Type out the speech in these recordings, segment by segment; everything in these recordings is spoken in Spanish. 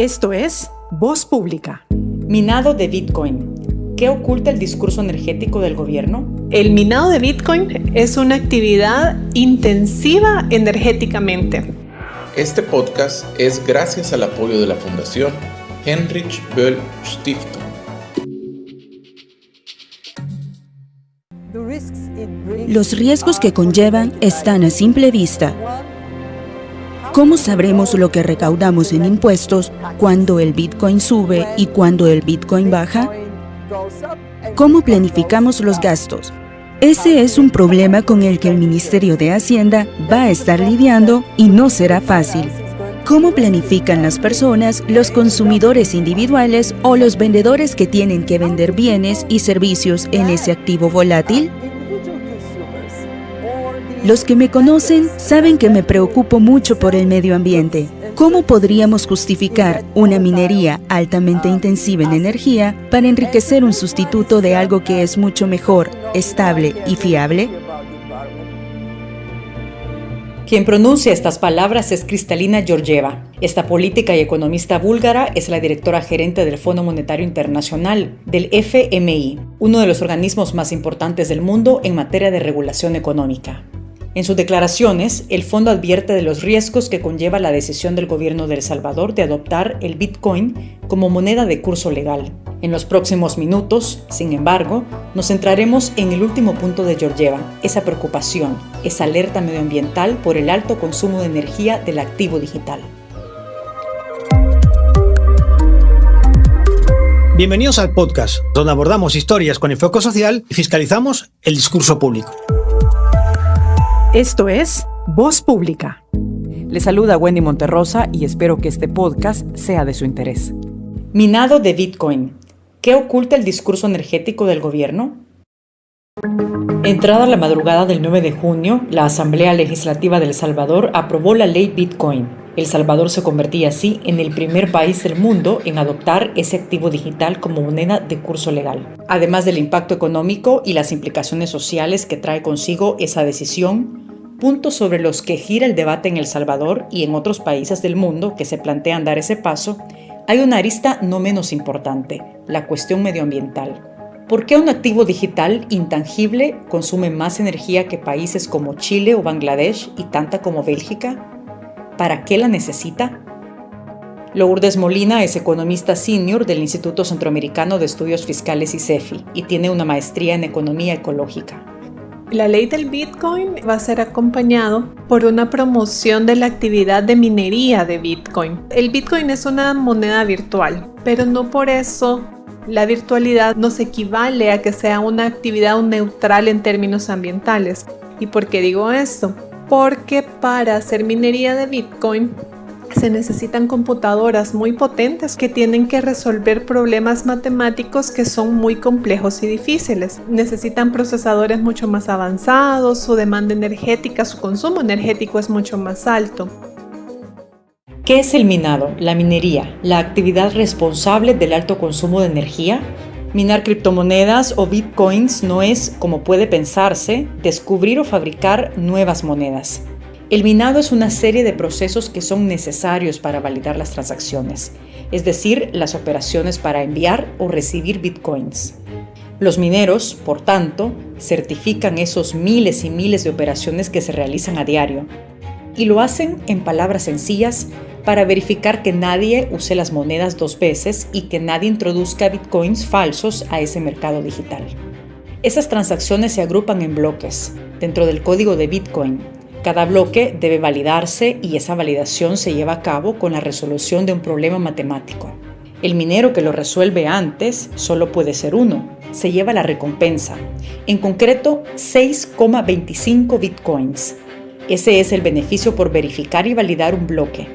Esto es Voz Pública. Minado de Bitcoin. ¿Qué oculta el discurso energético del gobierno? El minado de Bitcoin es una actividad intensiva energéticamente. Este podcast es gracias al apoyo de la Fundación Heinrich Böll Stiftung. Los riesgos que conllevan están a simple vista. ¿Cómo sabremos lo que recaudamos en impuestos cuando el Bitcoin sube y cuando el Bitcoin baja? ¿Cómo planificamos los gastos? Ese es un problema con el que el Ministerio de Hacienda va a estar lidiando y no será fácil. ¿Cómo planifican las personas, los consumidores individuales o los vendedores que tienen que vender bienes y servicios en ese activo volátil? Los que me conocen saben que me preocupo mucho por el medio ambiente. ¿Cómo podríamos justificar una minería altamente intensiva en energía para enriquecer un sustituto de algo que es mucho mejor, estable y fiable? Quien pronuncia estas palabras es Kristalina Georgieva. Esta política y economista búlgara es la directora gerente del Fondo Monetario Internacional, del FMI, uno de los organismos más importantes del mundo en materia de regulación económica. En sus declaraciones, el fondo advierte de los riesgos que conlleva la decisión del gobierno de El Salvador de adoptar el Bitcoin como moneda de curso legal. En los próximos minutos, sin embargo, nos centraremos en el último punto de Georgieva, esa preocupación, esa alerta medioambiental por el alto consumo de energía del activo digital. Bienvenidos al podcast, donde abordamos historias con enfoque social y fiscalizamos el discurso público. Esto es Voz Pública. Les saluda Wendy Monterrosa y espero que este podcast sea de su interés. Minado de Bitcoin. ¿Qué oculta el discurso energético del gobierno? Entrada la madrugada del 9 de junio, la Asamblea Legislativa de El Salvador aprobó la ley Bitcoin. El Salvador se convertía así en el primer país del mundo en adoptar ese activo digital como moneda de curso legal. Además del impacto económico y las implicaciones sociales que trae consigo esa decisión, puntos sobre los que gira el debate en El Salvador y en otros países del mundo que se plantean dar ese paso, hay una arista no menos importante, la cuestión medioambiental. ¿Por qué un activo digital intangible consume más energía que países como Chile o Bangladesh y tanta como Bélgica? ¿Para qué la necesita? Lourdes Molina es economista senior del Instituto Centroamericano de Estudios Fiscales ICEFI y tiene una maestría en economía ecológica. La ley del Bitcoin va a ser acompañado por una promoción de la actividad de minería de Bitcoin. El Bitcoin es una moneda virtual, pero no por eso la virtualidad nos equivale a que sea una actividad neutral en términos ambientales. ¿Y por qué digo esto? Porque para hacer minería de Bitcoin se necesitan computadoras muy potentes que tienen que resolver problemas matemáticos que son muy complejos y difíciles. Necesitan procesadores mucho más avanzados, su demanda energética, su consumo energético es mucho más alto. ¿Qué es el minado, la minería, la actividad responsable del alto consumo de energía? Minar criptomonedas o bitcoins no es, como puede pensarse, descubrir o fabricar nuevas monedas. El minado es una serie de procesos que son necesarios para validar las transacciones, es decir, las operaciones para enviar o recibir bitcoins. Los mineros, por tanto, certifican esos miles y miles de operaciones que se realizan a diario y lo hacen en palabras sencillas para verificar que nadie use las monedas dos veces y que nadie introduzca bitcoins falsos a ese mercado digital. Esas transacciones se agrupan en bloques dentro del código de Bitcoin. Cada bloque debe validarse y esa validación se lleva a cabo con la resolución de un problema matemático. El minero que lo resuelve antes solo puede ser uno, se lleva la recompensa, en concreto 6,25 bitcoins. Ese es el beneficio por verificar y validar un bloque.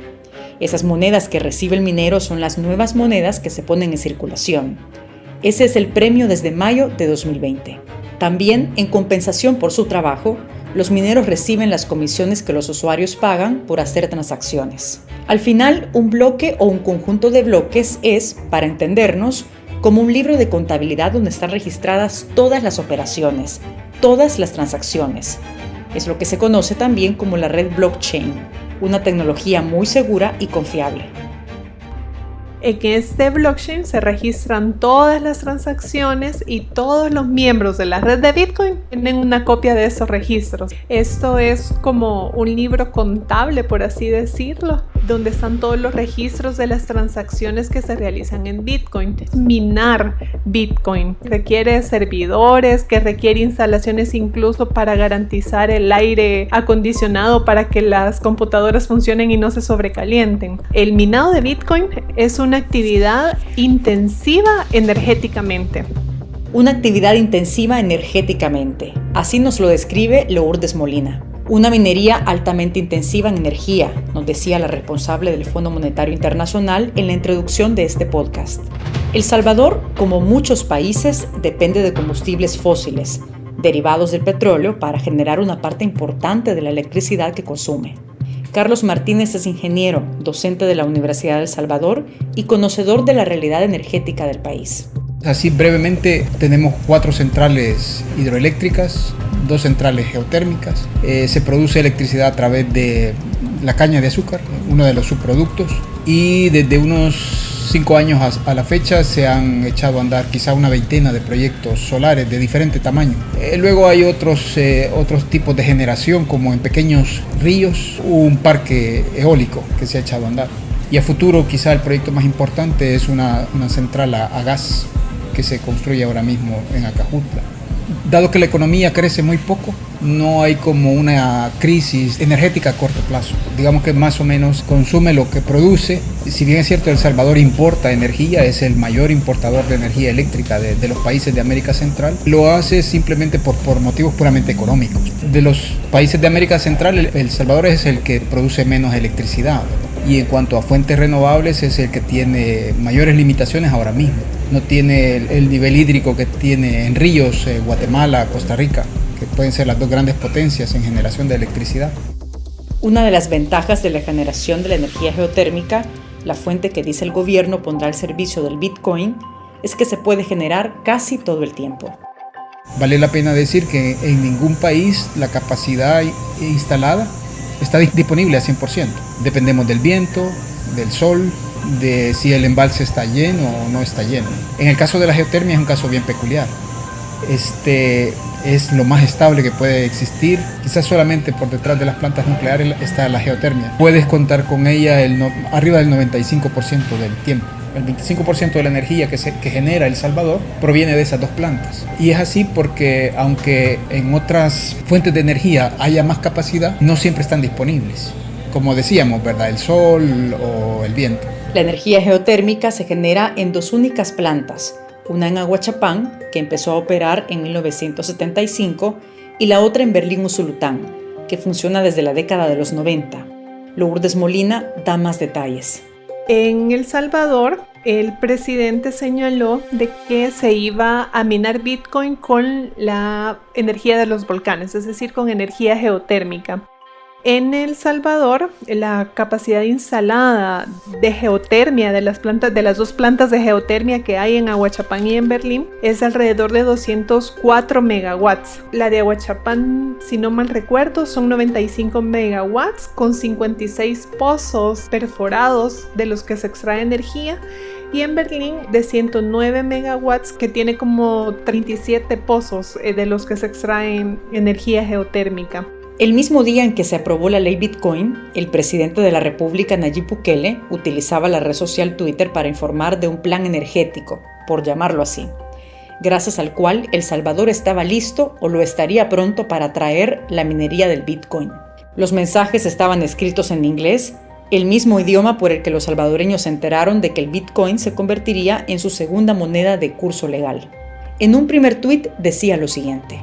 Esas monedas que recibe el minero son las nuevas monedas que se ponen en circulación. Ese es el premio desde mayo de 2020. También, en compensación por su trabajo, los mineros reciben las comisiones que los usuarios pagan por hacer transacciones. Al final, un bloque o un conjunto de bloques es, para entendernos, como un libro de contabilidad donde están registradas todas las operaciones, todas las transacciones. Es lo que se conoce también como la red blockchain, una tecnología muy segura y confiable. En este blockchain se registran todas las transacciones y todos los miembros de la red de Bitcoin tienen una copia de esos registros. Esto es como un libro contable, por así decirlo, donde están todos los registros de las transacciones que se realizan en Bitcoin. Minar Bitcoin requiere servidores, que requiere instalaciones incluso para garantizar el aire acondicionado para que las computadoras funcionen y no se sobrecalienten. El minado de Bitcoin es una actividad intensiva energéticamente. Una actividad intensiva energéticamente. Así nos lo describe Lourdes Molina. Una minería altamente intensiva en energía, nos decía la responsable del Fondo Monetario Internacional en la introducción de este podcast. El Salvador, como muchos países, depende de combustibles fósiles, derivados del petróleo, para generar una parte importante de la electricidad que consume. Carlos Martínez es ingeniero, docente de la Universidad de El Salvador y conocedor de la realidad energética del país. Así brevemente tenemos 4 centrales hidroeléctricas, 2 centrales geotérmicas. Se produce electricidad a través de la caña de azúcar, uno de los subproductos, y desde unos 5 años a la fecha se han echado a andar quizá una veintena de proyectos solares de diferente tamaño. Luego hay otros tipos de generación, como en pequeños ríos, un parque eólico que se ha echado a andar. Y a futuro quizá el proyecto más importante es una central a gas que se construye ahora mismo en Acajutla. Dado que la economía crece muy poco, no hay como una crisis energética a corto plazo. Digamos que más o menos consume lo que produce. Si bien es cierto, El Salvador importa energía, es el mayor importador de energía eléctrica de los países de América Central, lo hace simplemente por motivos puramente económicos. De los países de América Central, El Salvador es el que produce menos electricidad. Y en cuanto a fuentes renovables, es el que tiene mayores limitaciones ahora mismo. No tiene el nivel hídrico que tiene en ríos, Guatemala, Costa Rica, que pueden ser las 2 grandes potencias en generación de electricidad. Una de las ventajas de la generación de la energía geotérmica, la fuente que dice el gobierno pondrá al servicio del Bitcoin, es que se puede generar casi todo el tiempo. Vale la pena decir que en ningún país la capacidad instalada está disponible al 100%. Dependemos del viento, del sol, de si el embalse está lleno o no está lleno. En el caso de la geotermia es un caso bien peculiar. Es lo más estable que puede existir. Quizás solamente por detrás de las plantas nucleares está la geotermia. Puedes contar con ella arriba del 95% del tiempo. El 25% de la energía que genera El Salvador proviene de esas 2 plantas. Y es así porque, aunque en otras fuentes de energía haya más capacidad, no siempre están disponibles. Como decíamos, ¿verdad? El sol o el viento. La energía geotérmica se genera en 2 únicas plantas, una en Aguachapán, que empezó a operar en 1975, y la otra en Berlín-Usulután, que funciona desde la década de los 90. Lourdes Molina da más detalles. En El Salvador, el presidente señaló de que se iba a minar Bitcoin con la energía de los volcanes, es decir, con energía geotérmica. En El Salvador, la capacidad instalada de geotermia de las 2 plantas de geotermia que hay en Aguachapán y en Berlín es alrededor de 204 megawatts. La de Aguachapán, si no mal recuerdo, son 95 megawatts con 56 pozos perforados de los que se extrae energía. Y en Berlín de 109 megawatts que tiene como 37 pozos de los que se extraen energía geotérmica. El mismo día en que se aprobó la ley Bitcoin, el presidente de la República, Nayib Bukele, utilizaba la red social Twitter para informar de un plan energético, por llamarlo así, gracias al cual El Salvador estaba listo o lo estaría pronto para traer la minería del Bitcoin. Los mensajes estaban escritos en inglés, el mismo idioma por el que los salvadoreños se enteraron de que el Bitcoin se convertiría en su segunda moneda de curso legal. En un primer tuit decía lo siguiente: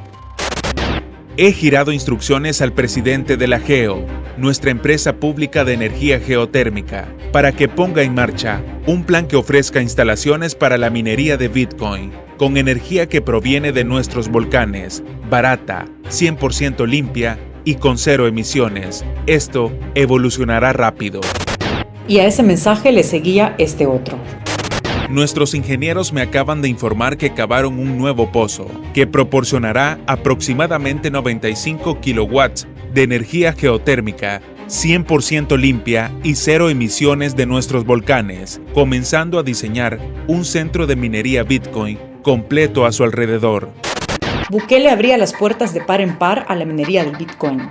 He girado instrucciones al presidente de la GEO, nuestra empresa pública de energía geotérmica, para que ponga en marcha un plan que ofrezca instalaciones para la minería de Bitcoin, con energía que proviene de nuestros volcanes, barata, 100% limpia y con 0 emisiones. Esto evolucionará rápido. Y a ese mensaje le seguía este otro. Nuestros ingenieros me acaban de informar que cavaron un nuevo pozo, que proporcionará aproximadamente 95 kilowatts de energía geotérmica 100% limpia y cero emisiones de nuestros volcanes, comenzando a diseñar un centro de minería Bitcoin completo a su alrededor. Bukele abría las puertas de par en par a la minería del Bitcoin,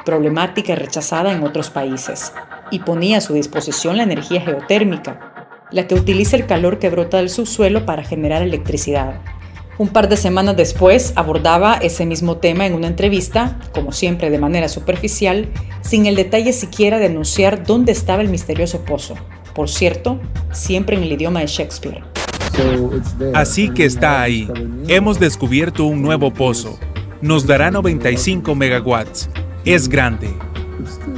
problemática y rechazada en otros países, y ponía a su disposición la energía geotérmica, la que utiliza el calor que brota del subsuelo para generar electricidad. Un par de semanas después abordaba ese mismo tema en una entrevista, como siempre de manera superficial, sin el detalle siquiera de anunciar dónde estaba el misterioso pozo. Por cierto, siempre en el idioma de Shakespeare. Así que está ahí. Hemos descubierto un nuevo pozo. Nos dará 95 megawatts. Es grande.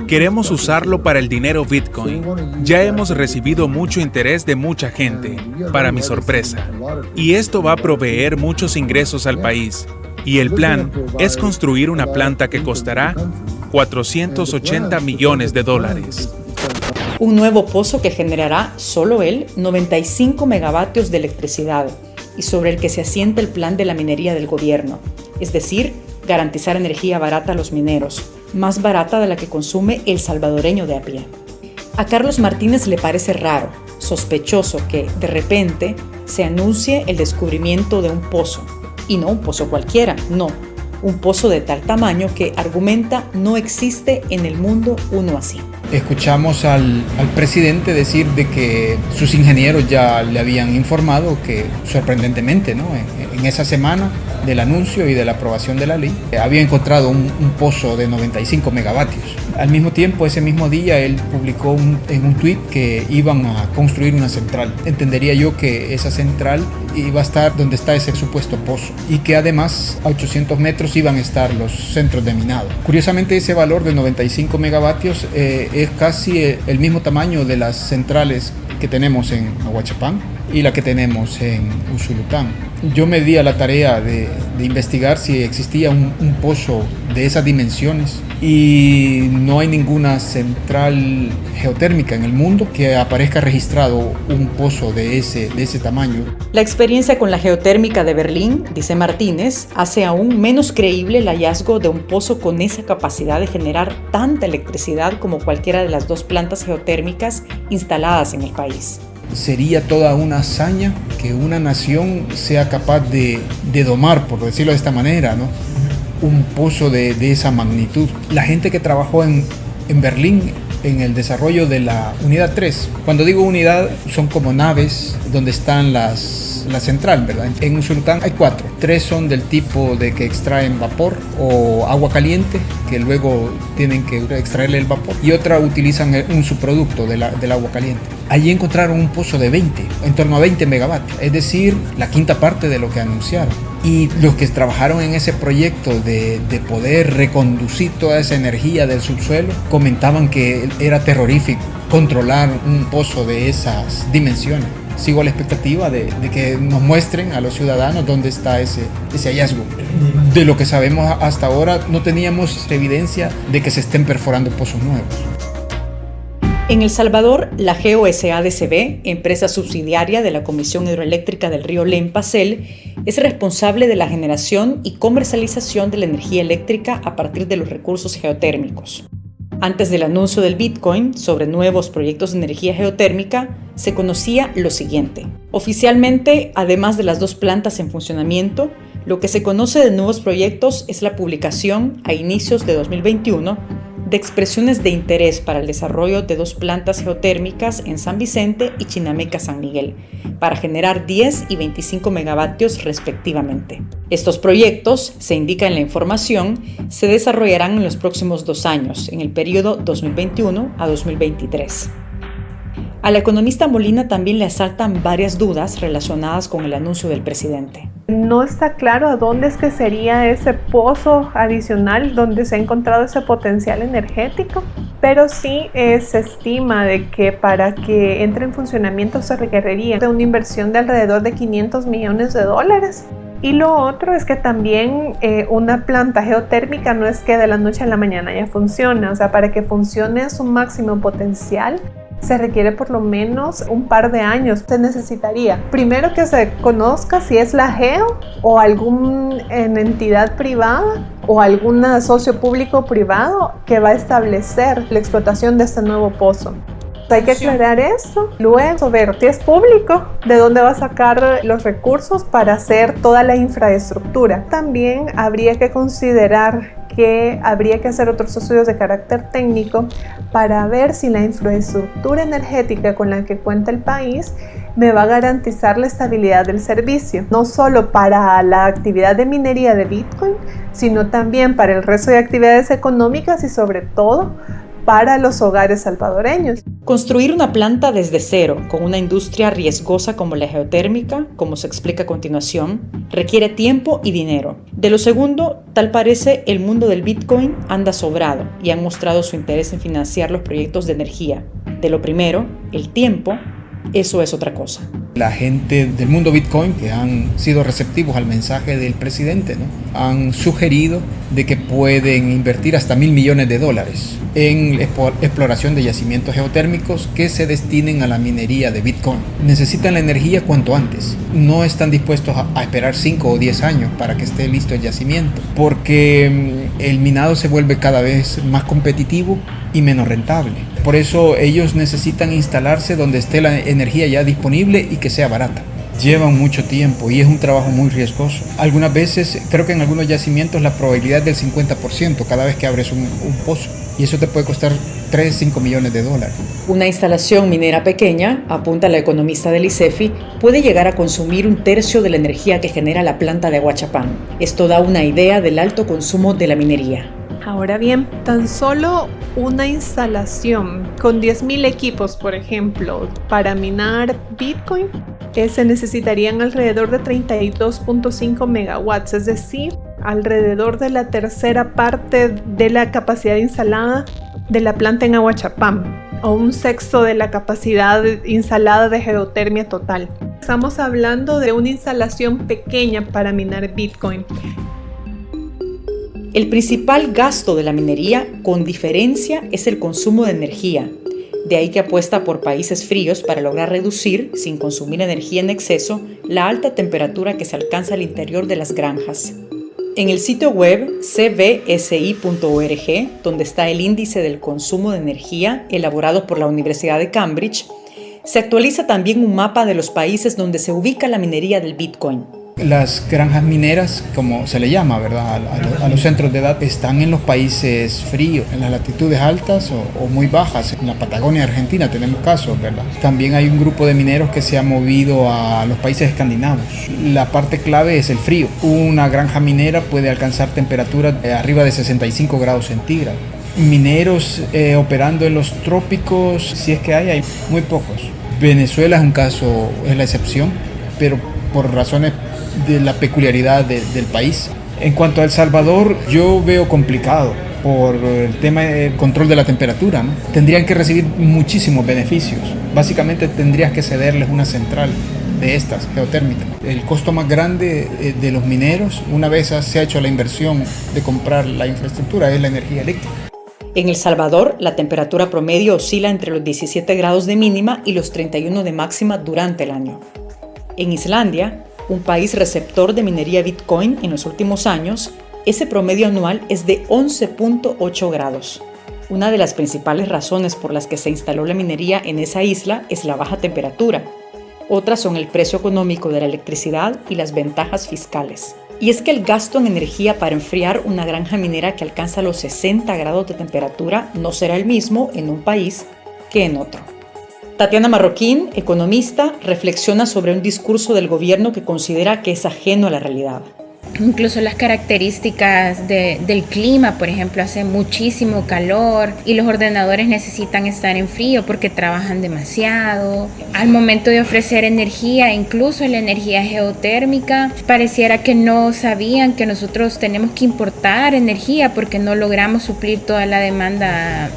Queremos usarlo para el dinero Bitcoin. Ya hemos recibido mucho interés de mucha gente, para mi sorpresa. Y esto va a proveer muchos ingresos al país. Y el plan es construir una planta que costará $480 millones. Un nuevo pozo que generará, solo él, 95 megavatios de electricidad y sobre el que se asienta el plan de la minería del gobierno, es decir, garantizar energía barata a los mineros, más barata de la que consume el salvadoreño de a pie. A Carlos Martínez le parece raro, sospechoso que, de repente, se anuncie el descubrimiento de un pozo, y no un pozo cualquiera, no, un pozo de tal tamaño que, argumenta, no existe en el mundo uno así. Escuchamos al presidente decir de que sus ingenieros ya le habían informado que, sorprendentemente, ¿no? En esa semana del anuncio y de la aprobación de la ley, había encontrado un pozo de 95 megavatios. Al mismo tiempo, ese mismo día, él publicó en un tuit que iban a construir una central. Entendería yo que esa central iba a estar donde está ese supuesto pozo y que además a 800 metros iban a estar los centros de minado. Curiosamente, ese valor de 95 megavatios es casi el mismo tamaño de las centrales que tenemos en Ahuachapán y la que tenemos en Usulután. Yo me di a la tarea de investigar si existía un pozo de esas dimensiones y no hay ninguna central geotérmica en el mundo que aparezca registrado un pozo de ese tamaño. La experiencia con la geotérmica de Berlín, dice Martínez, hace aún menos creíble el hallazgo de un pozo con esa capacidad de generar tanta electricidad como cualquiera de las dos plantas geotérmicas instaladas en el país. Sería toda una hazaña que una nación sea capaz de domar, por decirlo de esta manera, ¿no? Un pozo de esa magnitud. La gente que trabajó en Berlín en el desarrollo de la unidad 3, cuando digo unidad son como naves donde están la central, ¿verdad? En Usulután hay 4, 3 son del tipo de que extraen vapor o agua caliente, que luego tienen que extraerle el vapor, y otra utilizan un subproducto del agua caliente. Allí encontraron un pozo de 20, en torno a 20 megavatios, es decir, la quinta parte de lo que anunciaron. Y los que trabajaron en ese proyecto de poder reconducir toda esa energía del subsuelo comentaban que era terrorífico controlar un pozo de esas dimensiones. Sigo a la expectativa de que nos muestren a los ciudadanos dónde está ese hallazgo. De lo que sabemos hasta ahora, no teníamos evidencia de que se estén perforando pozos nuevos. En El Salvador, la GEO SADCB, empresa subsidiaria de la Comisión Hidroeléctrica del Río Lempa-Cel, es responsable de la generación y comercialización de la energía eléctrica a partir de los recursos geotérmicos. Antes del anuncio del Bitcoin sobre nuevos proyectos de energía geotérmica, se conocía lo siguiente. Oficialmente, además de las 2 plantas en funcionamiento, lo que se conoce de nuevos proyectos es la publicación, a inicios de 2021, de expresiones de interés para el desarrollo de 2 plantas geotérmicas en San Vicente y Chinameca San Miguel, para generar 10 y 25 megavatios respectivamente. Estos proyectos, se indica en la información, se desarrollarán en los próximos 2 años, en el periodo 2021 a 2023. A la economista Molina también le asaltan varias dudas relacionadas con el anuncio del presidente. No está claro a dónde es que sería ese pozo adicional donde se ha encontrado ese potencial energético, pero sí se estima de que para que entre en funcionamiento se requeriría de una inversión de alrededor de $500 millones. Y lo otro es que también una planta geotérmica no es que de la noche a la mañana ya funciona, o sea, para que funcione a su máximo potencial se requiere por lo menos un par de años. Se necesitaría primero que se conozca si es la GEO o alguna entidad privada o algún socio público privado que va a establecer la explotación de este nuevo pozo. Hay que aclarar eso. Luego, ver si es público, de dónde va a sacar los recursos para hacer toda la infraestructura. También habría que considerar que habría que hacer otros estudios de carácter técnico para ver si la infraestructura energética con la que cuenta el país me va a garantizar la estabilidad del servicio, no solo para la actividad de minería de Bitcoin, sino también para el resto de actividades económicas y sobre todo para los hogares salvadoreños. Construir una planta desde cero, con una industria riesgosa como la geotérmica, como se explica a continuación, requiere tiempo y dinero. De lo segundo, tal parece el mundo del Bitcoin anda sobrado y han mostrado su interés en financiar los proyectos de energía. De lo primero, el tiempo, eso es otra cosa. La gente del mundo Bitcoin que han sido receptivos al mensaje del presidente, ¿no? Han sugerido de que pueden invertir hasta $1.000 millones en exploración de yacimientos geotérmicos que se destinen a la minería de Bitcoin. Necesitan la energía cuanto antes. No están dispuestos a esperar 5 o 10 años para que esté listo el yacimiento, porque el minado se vuelve cada vez más competitivo y menos rentable. Por eso ellos necesitan instalarse donde esté la energía ya disponible y que sea barata. Llevan mucho tiempo y es un trabajo muy riesgoso. Algunas veces, creo que en algunos yacimientos la probabilidad es del 50% cada vez que abres un pozo. Y eso te puede costar $3-5 millones. Una instalación minera pequeña, apunta la economista del ICEFI, puede llegar a consumir 1/3 de la energía que genera la planta de Aguachapán. Esto da una idea del alto consumo de la minería. Ahora bien, tan solo una instalación con 10.000 equipos, por ejemplo, para minar Bitcoin, se necesitarían alrededor de 32.5 megawatts, es decir, alrededor de la tercera parte de la capacidad instalada de la planta en Aguachapán, o 1/6 de la capacidad instalada de geotermia total. Estamos hablando de una instalación pequeña para minar Bitcoin. El principal gasto de la minería, con diferencia, es el consumo de energía. De ahí que apuesta por países fríos para lograr reducir, sin consumir energía en exceso, la alta temperatura que se alcanza al interior de las granjas. En el sitio web cbsi.org, donde está el índice del consumo de energía elaborado por la Universidad de Cambridge, se actualiza también un mapa de los países donde se ubica la minería del Bitcoin. Las granjas mineras, como se le llama, ¿verdad? A los centros de edad, están en los países fríos, en las latitudes altas o muy bajas. En la Patagonia Argentina tenemos casos, ¿verdad? También hay un grupo de mineros que se ha movido a los países escandinavos. La parte clave es el frío. Una granja minera puede alcanzar temperaturas arriba de 65 grados centígrados. Mineros operando en los trópicos, si es que hay muy pocos. Venezuela es un caso, es la excepción, pero por razones de la peculiaridad del país. En cuanto a El Salvador, yo veo complicado por el tema del control de la temperatura, ¿no? Tendrían que recibir muchísimos beneficios. Básicamente tendrías que cederles una central de estas geotérmicas. El costo más grande de los mineros, una vez se ha hecho la inversión de comprar la infraestructura, es la energía eléctrica. En El Salvador, la temperatura promedio oscila entre los 17 grados de mínima y los 31 de máxima durante el año. En Islandia, un país receptor de minería Bitcoin en los últimos años, ese promedio anual es de 11.8 grados. Una de las principales razones por las que se instaló la minería en esa isla es la baja temperatura. Otras son el precio económico de la electricidad y las ventajas fiscales. Y es que el gasto en energía para enfriar una granja minera que alcanza los 60 grados de temperatura no será el mismo en un país que en otro. Tatiana Marroquín, economista, reflexiona sobre un discurso del gobierno que considera que es ajeno a la realidad. Incluso las características del clima, por ejemplo, hace muchísimo calor y los ordenadores necesitan estar en frío porque trabajan demasiado. Al momento de ofrecer energía, incluso la energía geotérmica, pareciera que no sabían que nosotros tenemos que importar energía porque no logramos suplir toda la demanda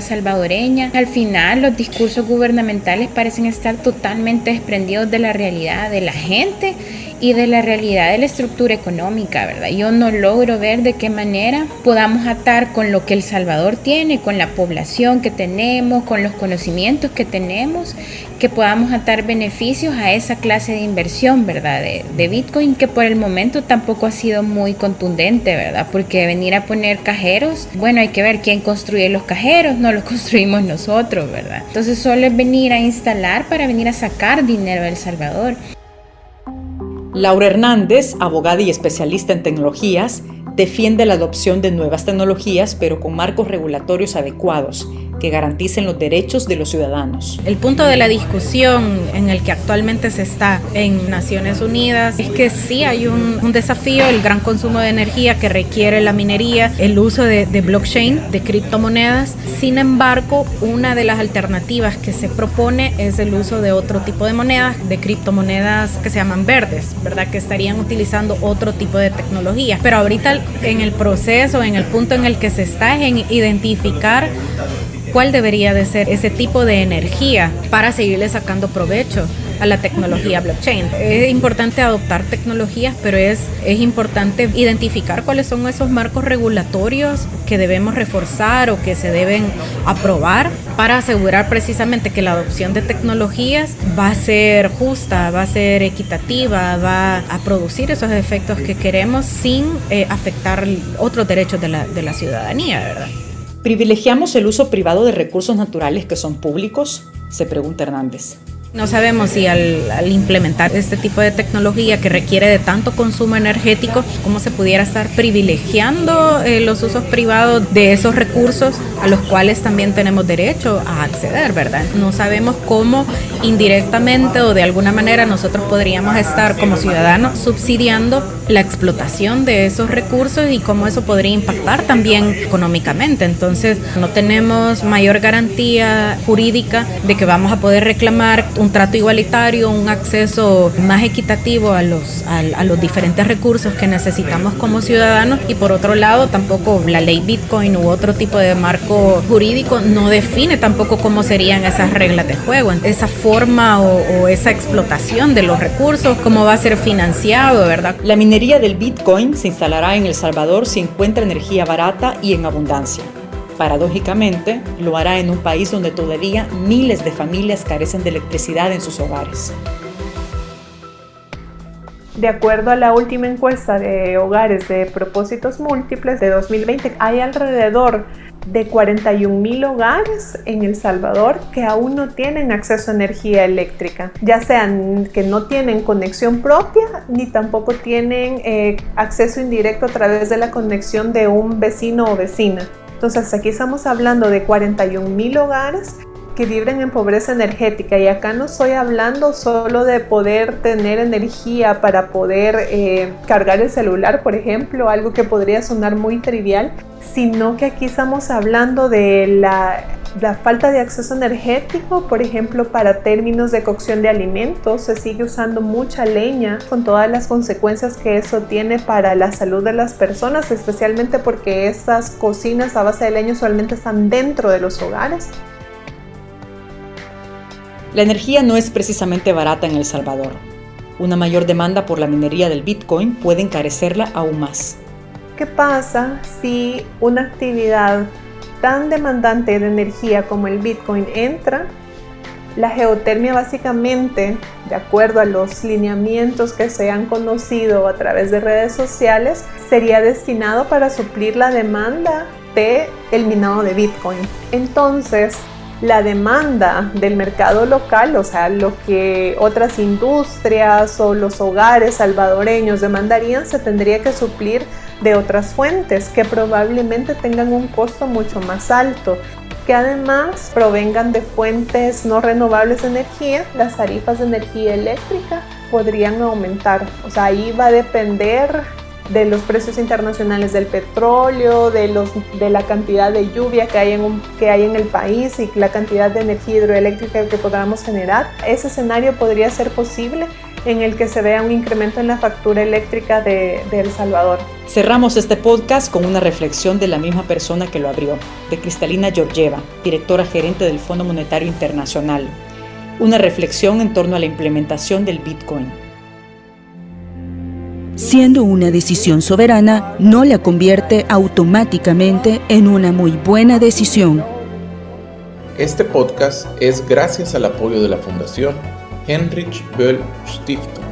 salvadoreña. Al final, los discursos gubernamentales parecen estar totalmente desprendidos de la realidad de la gente y de la realidad de la estructura económica, ¿verdad? Yo no logro ver de qué manera podamos atar con lo que El Salvador tiene, con la población que tenemos, con los conocimientos que tenemos, que podamos atar beneficios a esa clase de inversión, ¿verdad? De Bitcoin, que por el momento tampoco ha sido muy contundente, ¿verdad? Porque venir a poner cajeros, bueno, hay que ver quién construye los cajeros, no los construimos nosotros, ¿verdad? Entonces solo es venir a instalar para venir a sacar dinero de El Salvador. Laura Hernández, abogada y especialista en tecnologías, defiende la adopción de nuevas tecnologías, pero con marcos regulatorios adecuados que garanticen los derechos de los ciudadanos. El punto de la discusión en el que actualmente se está en Naciones Unidas es que sí hay un desafío, el gran consumo de energía que requiere la minería, el uso de blockchain, de criptomonedas. Sin embargo, una de las alternativas que se propone es el uso de otro tipo de monedas, de criptomonedas que se llaman verdes, ¿verdad? Que estarían utilizando otro tipo de tecnología. Pero ahorita en el proceso, en el punto en el que se está es en identificar cuál debería de ser ese tipo de energía para seguirle sacando provecho a la tecnología blockchain. Es importante adoptar tecnologías, pero es importante identificar cuáles son esos marcos regulatorios que debemos reforzar o que se deben aprobar para asegurar precisamente que la adopción de tecnologías va a ser justa, va a ser equitativa, va a producir esos efectos que queremos sin afectar otros derechos de la ciudadanía, ¿verdad? ¿Privilegiamos el uso privado de recursos naturales que son públicos?, se pregunta Hernández. No sabemos si al implementar este tipo de tecnología que requiere de tanto consumo energético, cómo se pudiera estar privilegiando los usos privados de esos recursos a los cuales también tenemos derecho a acceder, ¿verdad? No sabemos cómo indirectamente o de alguna manera nosotros podríamos estar como ciudadanos subsidiando la explotación de esos recursos y cómo eso podría impactar también económicamente. Entonces, no tenemos mayor garantía jurídica de que vamos a poder reclamar un trato igualitario, un acceso más equitativo a los diferentes recursos que necesitamos como ciudadanos, y por otro lado tampoco la ley Bitcoin u otro tipo de marco jurídico no define tampoco cómo serían esas reglas de juego, esa forma o esa explotación de los recursos, cómo va a ser financiado, ¿verdad? La minería del Bitcoin se instalará en El Salvador si encuentra energía barata y en abundancia. Paradójicamente, lo hará en un país donde todavía miles de familias carecen de electricidad en sus hogares. De acuerdo a la última encuesta de hogares de propósitos múltiples de 2020, hay alrededor de 41,000 hogares en El Salvador que aún no tienen acceso a energía eléctrica, ya sean que no tienen conexión propia ni tampoco tienen acceso indirecto a través de la conexión de un vecino o vecina. Entonces aquí estamos hablando de 41,000 hogares que viven en pobreza energética, y acá no estoy hablando solo de poder tener energía para poder cargar el celular, por ejemplo, algo que podría sonar muy trivial, sino que aquí estamos hablando de la falta de acceso energético, por ejemplo, para términos de cocción de alimentos. Se sigue usando mucha leña con todas las consecuencias que eso tiene para la salud de las personas, especialmente porque estas cocinas a base de leña usualmente están dentro de los hogares. La energía no es precisamente barata en El Salvador. Una mayor demanda por la minería del Bitcoin puede encarecerla aún más. ¿Qué pasa si una actividad tan demandante de energía como el Bitcoin entra? La geotermia, básicamente, de acuerdo a los lineamientos que se han conocido a través de redes sociales, sería destinado para suplir la demanda del minado de Bitcoin. Entonces, la demanda del mercado local, o sea, lo que otras industrias o los hogares salvadoreños demandarían, se tendría que suplir de otras fuentes que probablemente tengan un costo mucho más alto, que además provengan de fuentes no renovables de energía. Las tarifas de energía eléctrica podrían aumentar. O sea, ahí va a depender de los precios internacionales del petróleo, de la cantidad de lluvia que hay en el país y la cantidad de energía hidroeléctrica que podamos generar. Ese escenario podría ser posible en el que se vea un incremento en la factura eléctrica de El Salvador. Cerramos este podcast con una reflexión de la misma persona que lo abrió, de Cristalina Georgieva, directora gerente del Fondo Monetario Internacional. Una reflexión en torno a la implementación del Bitcoin. siendo una decisión soberana, no la convierte automáticamente en una muy buena decisión. Este podcast es gracias al apoyo de la Fundación Heinrich Böll Stiftung.